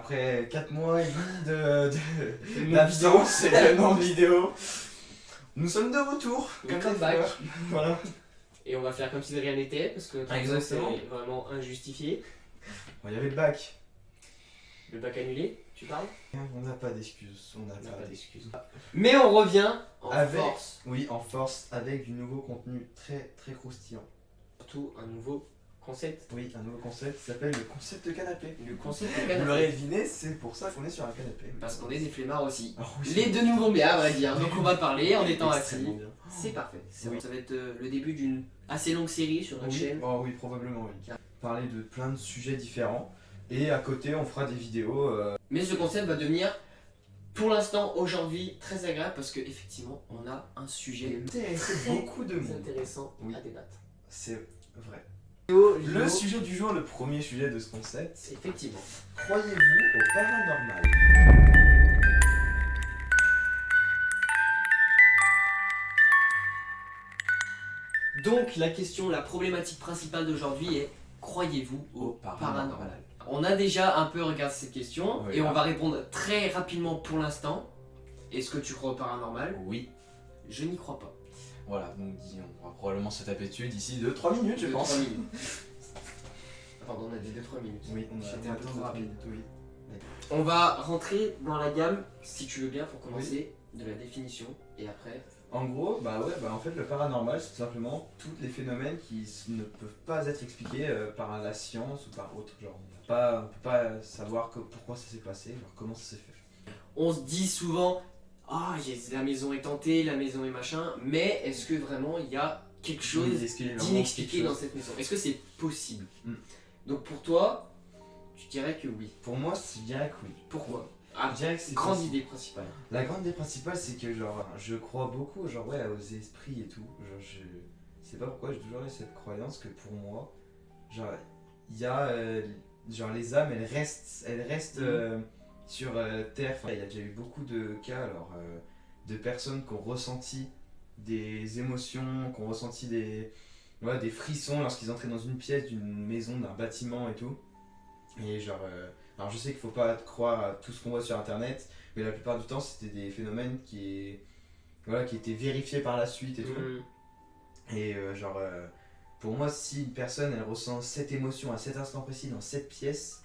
Après 4 mois et demi non d'absence et de non-vidéo, nous sommes de retour. We Comme come des back. fleurs. Voilà. Et on va faire comme si de rien n'était, parce que notre absence Exactement. est vraiment injustifiée. Bon, il y avait le bac. Le bac annulé, tu parles? On n'a pas d'excuses. On n'a On n'a pas pas d'excuses. Mais on revient en Avec- force. Oui, en force, avec du nouveau contenu très très croustillant. Surtout un nouveau concept. Oui, un nouveau concept qui s'appelle le concept de canapé. Le concept de Vous canapé. l'aurez deviné, c'est pour ça qu'on est sur un canapé. Parce qu'on est des flemmards aussi. Ah oui, Les deux nous vont bien, à vrai dire. Donc on va parler en étant assis. extrêmement bien. C'est parfait. Oui. Ça va être le début d'une assez longue série sur notre Oui. chaîne. Oh oui, probablement oui. Parler de plein de sujets différents. Et à côté, on fera des vidéos. Mais ce concept va devenir, pour l'instant, aujourd'hui, très agréable parce qu'effectivement, on a un sujet intéresser beaucoup de très monde. intéressant Oui. à débattre. C'est vrai. Le Le sujet du jour, le premier sujet de ce concept, Effectivement. croyez-vous au paranormal? Donc la question, la problématique principale d'aujourd'hui est, croyez-vous au paranormal? On a déjà un peu regardé cette question Oui. et on va répondre très rapidement pour l'instant. Est-ce que tu crois au paranormal? Oui. Je n'y crois pas. Voilà, donc on va probablement se taper dessus d'ici 2-3 minutes, je Deux, pense. 3 minutes. Pardon, on a dit 2-3 minutes. Oui, on a J'étais un peu trop rapide. Oui. On va rentrer dans la gamme, si tu veux bien, pour commencer, de la définition et après. En gros, en fait, le paranormal, c'est tout simplement tous les phénomènes qui ne peuvent pas être expliqués par la science ou par autre. Genre, on peut pas savoir pourquoi ça s'est passé, genre comment ça s'est fait. On se dit souvent, ah, la maison est hantée, la maison est machin, mais est-ce que vraiment il y a quelque chose Oui, est-ce qu'il y a vraiment d'inexpliqué quelque dans chose cette maison? Est-ce que c'est possible? Mm. Donc pour toi, tu dirais que oui. Pour moi, je dirais que oui. Pourquoi? Ah, Je dirais que c'est grande possible. idée principale. La grande idée principale, c'est que genre, je crois beaucoup genre, ouais, aux esprits et tout. Genre, je sais pas pourquoi, j'ai toujours eu cette croyance que pour moi, genre, il y a genre les âmes, elles restent sur Terre. Enfin, il y a déjà eu beaucoup de cas alors, de personnes qui ont ressenti des émotions, qui ont ressenti des frissons lorsqu'ils entraient dans une pièce, d'une maison, d'un bâtiment et tout. Et genre, alors je sais qu'il faut pas croire à tout ce qu'on voit sur internet, mais la plupart du temps c'était des phénomènes qui étaient vérifiés par la suite et tout. Mm. Et pour moi, si une personne elle ressent cette émotion à cet instant précis dans cette pièce,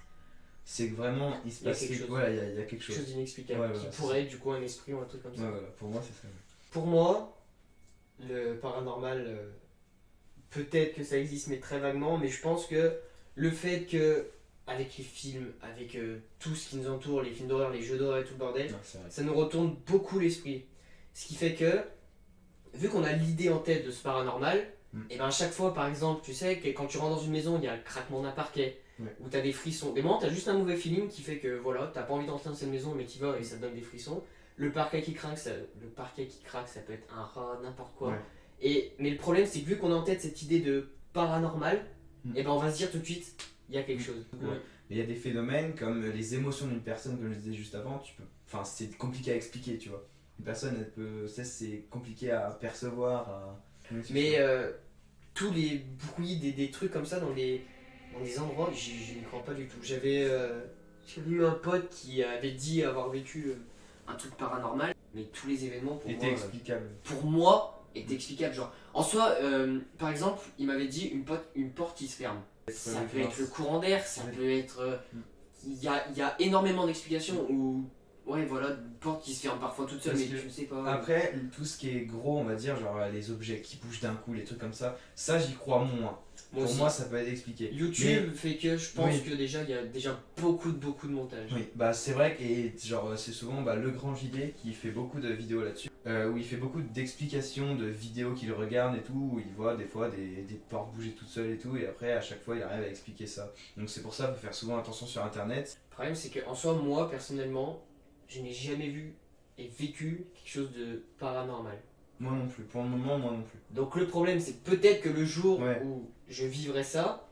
c'est que vraiment il se Il y a passe quelque chose. voilà, il y a quelque Quelque chose. chose d'inexplicable, Ouais, voilà, qui c'est pourrait être du coup un esprit ou un truc comme ça. Ouais, voilà, pour moi c'est ça. Pour moi, le paranormal, peut-être que ça existe, mais très vaguement, mais je pense que le fait que, avec les films, avec tout ce qui nous entoure, les films d'horreur, les jeux d'horreur et tout le bordel, Non, c'est vrai. ça nous retourne beaucoup l'esprit. Ce qui fait que, vu qu'on a l'idée en tête de ce paranormal, et ben à chaque fois, par exemple, tu sais que quand tu rentres dans une maison, il y a le craquement d'un parquet, Ouais. où t'as des frissons. Des moments, t'as juste un mauvais feeling qui fait que voilà, t'as pas envie d'entrer dans cette maison, mais t'y vas et ça te donne des frissons. Le parquet qui craque, ça peut être un rat, n'importe quoi. Ouais. Mais le problème, c'est que vu qu'on a en tête cette idée de paranormal, Mm. et ben on va se dire tout de suite, il y a quelque chose. Ouais. Mais il y a des phénomènes comme les émotions d'une personne, comme je disais juste avant, enfin c'est compliqué à expliquer, tu vois. Une personne, c'est compliqué à percevoir. Mais tous les bruits, des trucs comme ça dans des endroits, je n'y crois pas du tout. J'avais eu un pote qui avait dit avoir vécu un truc paranormal, mais tous les événements était explicable. pour moi étaient explicables. Genre, en soi, par exemple, il m'avait dit une porte qui se ferme. Ça peut être le courant d'air, ça Ouais. peut être. Il y a énormément d'explications où. Ouais, voilà, une porte qui se ferme parfois toute seule, Parce mais que je ne sais pas. Après, tout ce qui est gros, on va dire, genre les objets qui bougent d'un coup, les trucs comme ça j'y crois moins. Pour aussi. moi, ça peut être expliqué. YouTube fait que je pense Oui. que déjà il y a déjà beaucoup de montage. Oui, bah c'est vrai que c'est souvent le grand JD qui fait beaucoup de vidéos là-dessus, où il fait beaucoup d'explications de vidéos qu'il regarde et tout, où il voit des fois des portes bouger toutes seules et tout, et après à chaque fois il arrive à expliquer ça. Donc c'est pour ça qu'il faut faire souvent attention sur internet. Le problème c'est qu'en soi, moi personnellement, je n'ai jamais vu et vécu quelque chose de paranormal. Moi non plus, pour le moment, moi non plus. Donc le problème c'est que peut-être que le jour Ouais. où je vivrai ça,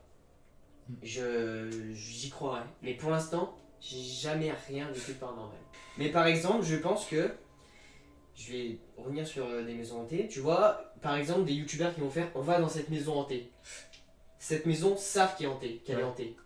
j'y croirai. Mais pour l'instant, j'ai jamais rien vécu de paranormal. Mais par exemple, je pense que je vais revenir sur des maisons hantées. Tu vois, par exemple, des youtubeurs qui vont faire on va dans cette maison hantée. Cette maison savent qu'elle est hantée, qu'elle est Ouais. hantée.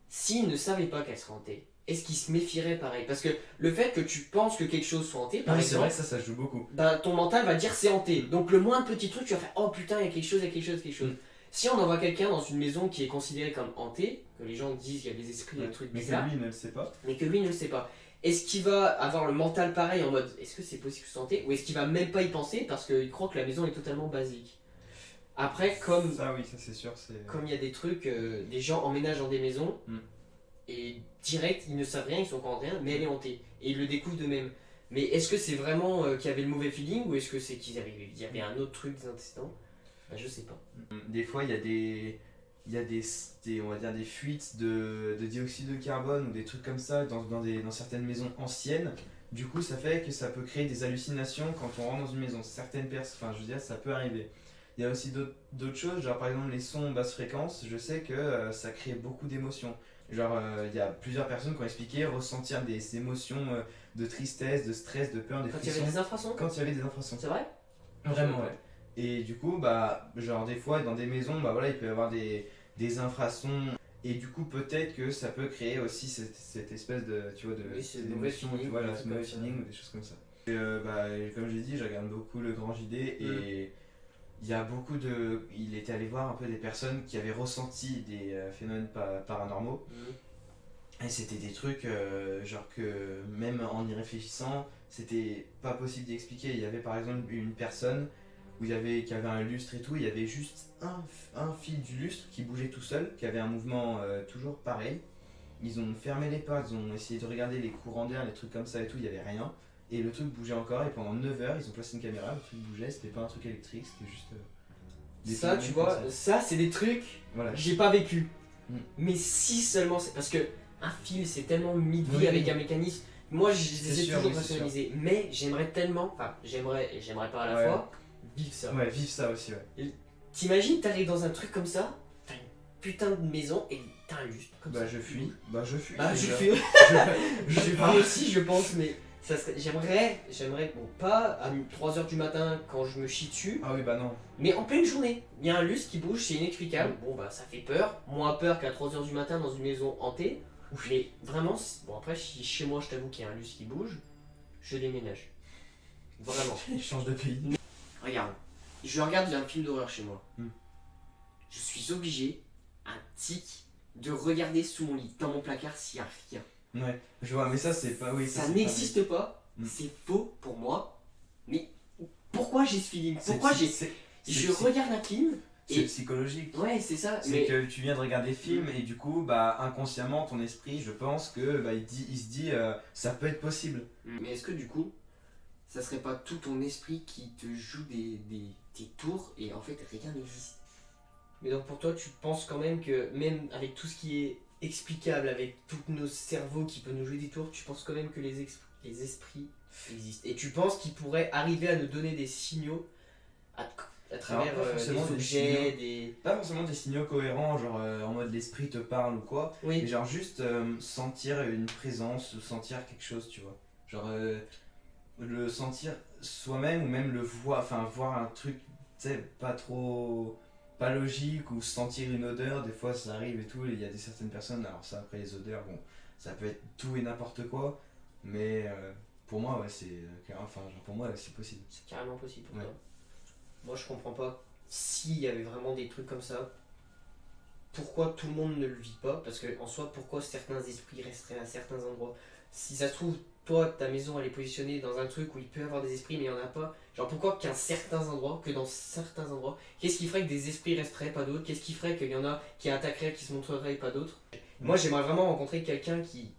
S'ils ne savaient pas qu'elle serait hantée, est-ce qu'il se méfierait pareil? Parce que le fait que tu penses que quelque chose soit hanté, par Oui, c'est exemple, vrai que ça joue beaucoup. bah, ton mental va dire c'est hanté. Donc le moindre petit truc, tu vas faire oh putain, il y a quelque chose, il y a quelque chose, quelque chose. Mm. Si on envoie quelqu'un dans une maison qui est considérée comme hantée, que les gens disent qu'il y a des esprits, des trucs Mais que bizarres, lui, il ne le sait pas. mais que lui ne le sait pas, est-ce qu'il va avoir le mental pareil en mode est-ce que c'est possible que ce soit hanté? Ou est-ce qu'il va même pas y penser parce qu'il croit que la maison est totalement basique? Après, comme Ça, oui, ça c'est sûr. comme il y a des trucs, des gens emménagent dans des maisons Mm. et direct ils ne savent rien, ils sont au courant de rien, mais elle est hantée et ils le découvrent d'eux-mêmes. Mais est-ce que c'est vraiment qu'il y avait le mauvais feeling ou est-ce que c'est il y avait un autre truc des antécédents? Bah, je sais pas. Des fois, il y a on va dire des fuites de dioxyde de carbone ou des trucs comme ça dans certaines maisons anciennes. Du coup, ça fait que ça peut créer des hallucinations quand on rentre dans une maison. Certaines personnes, enfin, je veux dire, ça peut arriver. Il y a aussi d'autres choses, genre par exemple les sons basse fréquence, je sais que ça crée beaucoup d'émotions. Genre, il y a plusieurs personnes qui ont expliqué ressentir des émotions de tristesse, de stress, de peur, des Quand il y avait frissons. des infrasons? Quand il y avait des infrasons. C'est vrai? Vraiment, ouais. Et du coup, bah, genre des fois dans des maisons, bah voilà, il peut y avoir des infrasons. Et du coup, peut-être que ça peut créer aussi cette espèce de, tu vois, Oui, c'est le mauvais d'émotion, feeling, voilà, des ce trucs mauvais comme ça. feeling ou des choses comme ça. Et, bah, comme j'ai dit, je regarde beaucoup le Grand JD et il y a beaucoup de. Il était allé voir un peu des personnes qui avaient ressenti des phénomènes paranormaux. Et c'était des trucs, genre que même en y réfléchissant, c'était pas possible d'expliquer. Il y avait par exemple une personne qui avait un lustre et tout, il y avait juste un fil du lustre qui bougeait tout seul, qui avait un mouvement toujours pareil. Ils ont fermé les portes, ils ont essayé de regarder les courants d'air, les trucs comme ça et tout, il y avait rien. Et le truc bougeait encore, et pendant 9 heures, ils ont placé une caméra, le truc bougeait, c'était pas un truc électrique, c'était juste. Des Ça, phénomènes tu comme vois, ça c'est des trucs Voilà. que j'ai pas vécu. Mm. Mais si seulement c'est. Parce que un fil c'est tellement mis de vie Oui, avec oui. un mécanisme. Moi je C'est les ai sûr, toujours oui, c'est rationalisés. Mais j'aimerais tellement. Enfin, j'aimerais et j'aimerais pas à la Ouais. fois vivre ça. Ouais, vive ça aussi, ouais. T'imagines, t'arrives dans un truc comme ça, t'as une putain de maison et t'as un lustre comme Bah, ça. je fuis. Bah, je fuis. Bah, je déjà. fuis. Je suis Moi pas. aussi, je pense, mais ça serait. J'aimerais, bon, pas à 3h du matin quand je me chie dessus, Ah oui, bah non. mais en pleine journée. Il y a un lustre qui bouge, c'est inexplicable. Bon, bah, ça fait peur. Moins peur qu'à 3h du matin dans une maison hantée. Mais vraiment, bon, après, si chez moi, je t'avoue qu'il y a un lustre qui bouge, je déménage. Vraiment. Il change de pays. Regarde, je regarde un film d'horreur chez moi. Hmm. Je suis obligé, un tic, de regarder sous mon lit, dans mon placard, s'il y a rien. Ouais, je vois, mais ça, c'est pas. Oui, Ça c'est n'existe pas, Hmm. c'est faux pour moi. Mais pourquoi j'ai ce feeling? pas- Pourquoi c'est- j'ai. c'est- Je c'est- regarde un film C'est et. psychologique. Ouais, c'est ça. C'est Mais que tu viens de regarder le film et du coup, bah, inconsciemment, ton esprit, je pense que bah, il se dit ça peut être possible. Mais est-ce que du coup, ça serait pas tout ton esprit qui te joue des tours et en fait rien n'existe? Mais donc pour toi, tu penses quand même que même avec tout ce qui est explicable, avec tous nos cerveaux qui peuvent nous jouer des tours, tu penses quand même que les esprits existent. Et tu penses qu'ils pourraient arriver à nous donner des signaux à travers pas des forcément des objets, signaux. des... Pas forcément des signaux cohérents, genre en mode l'esprit te parle ou quoi, Oui. mais genre juste sentir une présence, sentir quelque chose, tu vois. Genre le sentir soi-même ou même le voir, enfin voir un truc, tu sais, pas logique ou sentir une odeur, des fois ça arrive et tout, il y a certaines personnes, alors ça après les odeurs, bon, ça peut être tout et n'importe quoi, mais pour moi, ouais, enfin, genre, pour moi, c'est possible. C'est carrément possible pour Ouais. toi. Moi, je comprends pas. S'il y avait vraiment des trucs comme ça, pourquoi tout le monde ne le vit pas? Parce que en soi, pourquoi certains esprits resteraient à certains endroits? Si ça se trouve, toi, ta maison, elle est positionnée dans un truc où il peut y avoir des esprits, mais il n'y en a pas. Genre, pourquoi qu'à certains endroits, que dans certains endroits, qu'est-ce qui ferait que des esprits resteraient, pas d'autres? Qu'est-ce qui ferait qu'il y en a qui attaqueraient, qui se montreraient, pas d'autres? Moi, j'aimerais vraiment rencontrer quelqu'un qui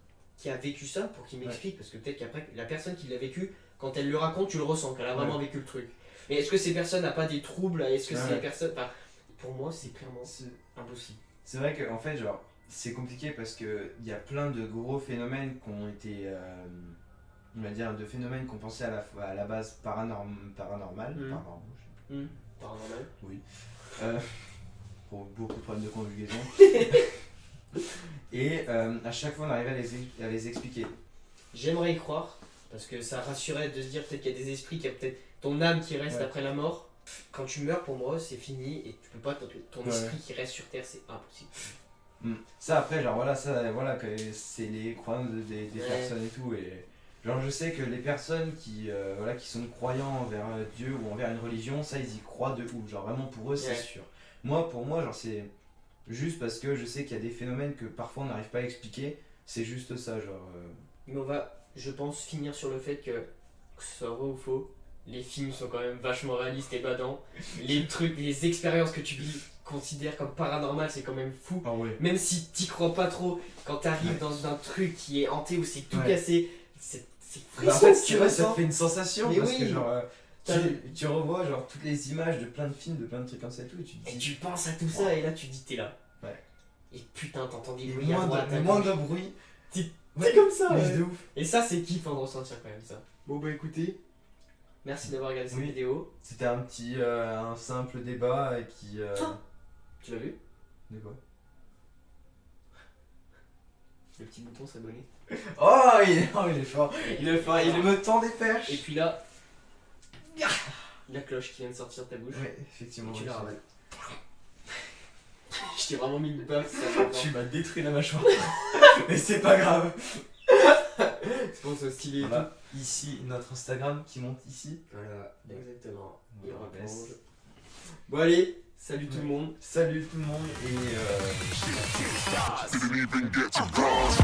a vécu ça pour qu'il m'explique, parce que peut-être qu'après, la personne qui l'a vécu, quand elle le raconte, tu le ressens, qu'elle a vraiment vécu le truc. Mais est-ce que ces personnes n'ont pas des troubles? Est-ce que ces personnes. Enfin, pour moi, c'est clairement impossible. C'est vrai qu'en fait, genre, c'est compliqué parce qu'il y a plein de gros phénomènes qui ont été, on va dire, de phénomènes qu'on pensait à la base paranormal. Mhm. Pardon, je sais Paranormal. plus. Pour beaucoup de problèmes de conjugaison. Et à chaque fois, on arrivait à les expliquer. J'aimerais y croire, parce que ça rassurait de se dire peut-être qu'il y a des esprits, qu'il y a peut-être ton âme qui reste après la mort. Quand tu meurs, pour moi, c'est fini et tu peux pas. Ton esprit qui reste sur Terre, c'est impossible. Ça après genre voilà ça voilà que c'est les croyances des Ouais. personnes et tout et genre je sais que les personnes qui voilà qui sont croyants envers Dieu ou envers une religion ça ils y croient de ouf genre vraiment pour eux c'est Ouais. sûr. Pour moi genre c'est juste parce que je sais qu'il y a des phénomènes que parfois on n'arrive pas à expliquer c'est juste ça genre Mais on va, je pense, finir sur le fait que ce soit vrai ou faux, les films sont quand même vachement réalistes et badants. Les trucs, les expériences que tu considères comme paranormales, c'est quand même fou. ah ouais Même si t'y crois pas trop, quand t'arrives Ouais. dans un truc qui est hanté où c'est tout Ouais. cassé, c'est bah, en frisson fait que c'est tu vrai ça te ressens. fait une sensation Mais parce oui. que genre T'as- tu revois genre toutes les images de plein de films de plein de trucs comme ça et tout et tu te Et dis tu penses à tout ça et là tu dis t'es là. Ouais. Et putain t'entends des et bruits à droite, à le moindre gauche. bruit C'est comme ça mais ouais. de ouf. Et ça c'est kiffant de ressentir quand même ça. Bon bah écoutez, merci d'avoir regardé cette Oui. vidéo. C'était un petit, un simple débat qui. Tu l'as vu? De quoi? Le petit bouton s'abonner. Oh il est fort, il est fort, il me tend des perches. Et puis là, la cloche qui vient de sortir de ta bouche. Ouais, effectivement. Et tu ouais, la c'est- ravales. Je t'ai vraiment mis une baffe, ça va. Tu m'as détruit la mâchoire. Mais c'est pas grave. C'est pour ça stylé et tout. Voilà, ici notre Instagram qui monte ici. Voilà, exactement. On Il le replonge. laisse. Bon allez, salut tout Ouais. le monde. Salut tout le monde et. Didn't even get to cross.